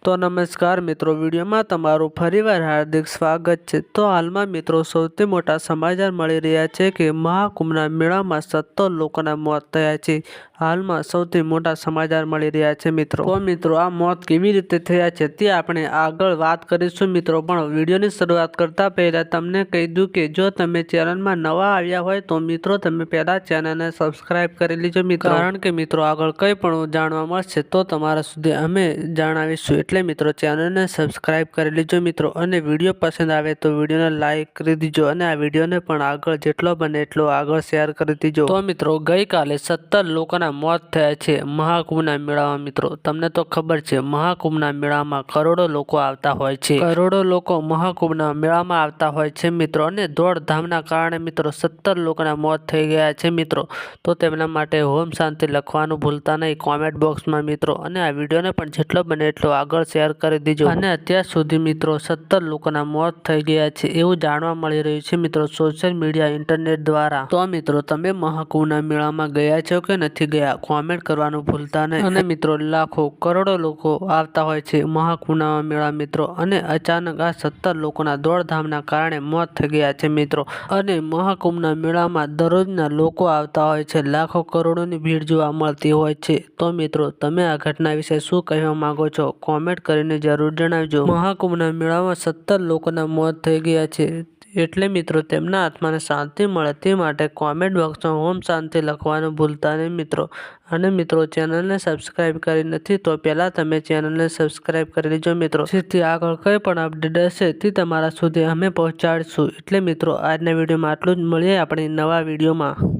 તો નમસ્કાર મિત્રો, વિડીયોમાં તમારું ફરીવાર હાર્દિક સ્વાગત છે। તો હાલમાં મિત્રો સૌથી મોટા સમાચાર મળી રહ્યા છે કે મહાકુંભના મેળામાં 17 લોકોના મોત થયા છે। હાલમાં સૌથી મોટા સમાચાર મળી રહ્યા છે મિત્રો। તો મિત્રો આ મોત કેવી રીતે થયા છે તે આપણે આગળ વાત કરીશું મિત્રો, પણ વિડીયોની શરૂઆત કરતા પહેલા તમને કહી દઉં કે જો તમે ચેનલમાં નવા આવ્યા હોય તો મિત્રો તમે પહેલા ચેનલને સબસ્ક્રાઇબ કરી લેજો મિત્રો, કારણ કે મિત્રો આગળ કંઈ પણ જાણવા મળશે તો તમારા સુધી અમે જણાવીશું। એટલે મિત્રો ચેનલને સબસ્ક્રાઇબ કરી લેજો મિત્રો, અને વિડીયો પસંદ આવે તો વિડીયોને લાઇક કરી દીજો, અને આ વિડીયોને પણ આગળ જેટલો બને એટલો આગળ શેર કરી દીજો। તો મિત્રો ગઈકાલે 17 લોકોના મોત થયા છે મહાકુંભના મેળામાં। મિત્રો તમને તો ખબર છે મહાકુંભના મેળામાં કરોડો લોકો આવતા હોય છે, કરોડો લોકો મહાકુંભના મેળામાં આવતા હોય છે મિત્રો, અને દોડધામના કારણે મિત્રો 17 લોકોના મોત થઈ ગયા છે મિત્રો। તો તેમના માટે હોમ શાંતિ લખવાનું ભૂલતા નહીં કોમેન્ટ બોક્સમાં મિત્રો, અને આ વિડીયોને પણ જેટલો બને એટલો આગળ શેર કરી દીજો। અને અત્યાર સુધી મિત્રો 17 લોકોના મોત થઈ ગયા છે એવું જાણવા મળી રહ્યું છે મિત્રો સોશિયલ મીડિયા ઇન્ટરનેટ દ્વારા। તો મિત્રો તમે મહાકુંભના મેળામાં ગયા છો કે નથી ગયા કોમેન્ટ કરવાનું ભૂલતા નહીં। અને મિત્રો લાખો કરોડો લોકો આવતા હોય છે મહાકુંભના મેળા મિત્રો, અને અચાનક આ 17 લોકોના દોડધામના કારણે મોત થઈ ગયા છે મિત્રો। અને મહાકુંભના મેળામાં દરરોજના લોકો આવતા હોય છે, લાખો કરોડોની ભીડ જોવા મળતી હોય છે। તો મિત્રો તમે આ ઘટના વિશે શું કહેવા માંગો છો કોમેન્ટ કરીને જરૂર જણાવજો। મહાકુંભના મેળામાં 17 લોકોના મોત થઈ ગયા છે, એટલે મિત્રો તેમના આત્માને શાંતિ મળે તે માટે કોમેન્ટ બોક્સમાં ઓમ શાંતિ લખવાનું ભૂલતા નહીં મિત્રો। અને મિત્રો ચેનલને સબસ્ક્રાઇબ કરી નથી તો પહેલાં તમે ચેનલને સબસ્ક્રાઇબ કરી લેજો મિત્રો, જેથી આગળ કંઈ પણ અપડેટ હશે તે તમારા સુધી અમે પહોંચાડીશું। એટલે મિત્રો આજના વિડીયોમાં આટલું જ, મળીએ આપણે નવા વિડીયોમાં।